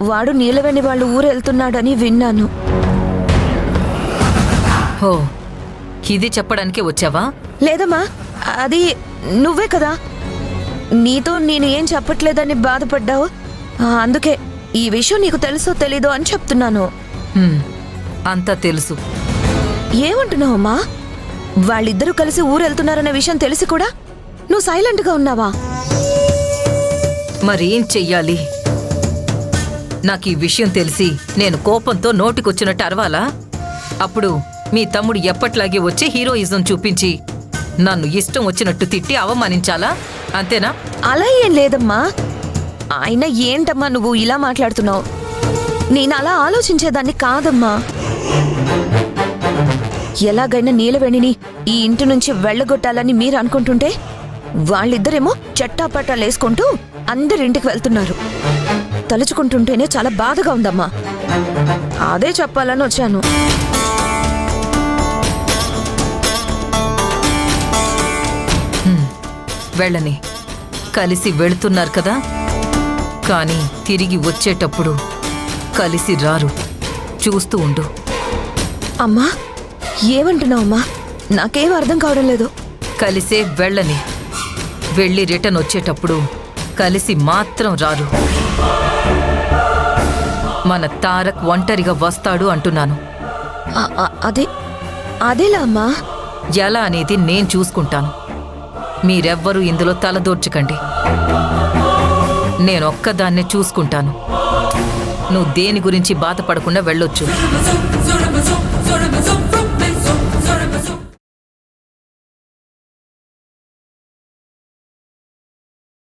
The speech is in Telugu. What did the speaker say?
వాడు నీలవేణి వాళ్ళు ఊరు వెళ్తున్నాడని విన్నాను. హో, ఇది చెప్పడానికే వచ్చావా? లేదమ్మా, అది నువ్వే కదా నీతో నేను ఏం చెప్పట్లేదని బాధపడ్డావు. అందుకే ఈ విషయం నీకు తెలుసో తెలీదో అని చెప్తున్నాను. అంతా తెలుసు. ఏమంటున్నావమ్మా? వాళ్ళిద్దరూ కలిసి ఊరు వెళ్తున్నారన్న విషయం తెలిసి కూడా నువ్వు సైలెంట్గా ఉన్నావా? మరేం చెయ్యాలి? నాకు ఈ విషయం తెలిసి నేను కోపంతో నోటికొచ్చినట్టు అరవాలా? అప్పుడు మీ తమ్ముడు ఎప్పట్లాగే వచ్చి హీరోయిజం చూపించి నన్ను ఇష్టం వచ్చినట్టు తిట్టి అవమానించాలా? అంతేనా? అలా ఏం లేదమ్మా. ఆయన ఏంటమ్మా నువ్వు ఇలా మాట్లాడుతున్నావు? నేను అలా ఆలోచించేదాన్ని కాదమ్మా. ఎలాగైనా నీలవేణిని ఈ ఇంటి నుంచి వెళ్ళగొట్టాలని మీరు అనుకుంటుంటే వాళ్ళిద్దరేమో చట్టాపట్టాలేసుకుంటూ అందరింటికి వెళ్తున్నారు. తలుచుకుంటుంటేనే చాలా బాధగా ఉందమ్మా. అదే చెప్పాలని వచ్చాను. వెళ్ళని, కలిసి వెళుతున్నారు కదా, కానీ తిరిగి వచ్చేటప్పుడు కలిసి రారు. చూస్తూ ఉండు. అమ్మా, ఏమంటున్నావమ్మా? నాకేం అర్థం కావడం లేదు. కలిసే వెళ్ళని, వెళ్ళి రిటర్న్ వచ్చేటప్పుడు కలిసి మాత్రం రారు. మన తారక్ ఒంటరిగా వస్తాడు అంటున్నాను. అదేలా అమ్మా? ఎలా అనేది నేను చూసుకుంటాను. మీరెవ్వరూ ఇందులో తలదోర్చకండి. నేనొక్కదాన్నే చూసుకుంటాను. నువ్వు దేని గురించి బాధపడకుండా వెళ్ళొచ్చు.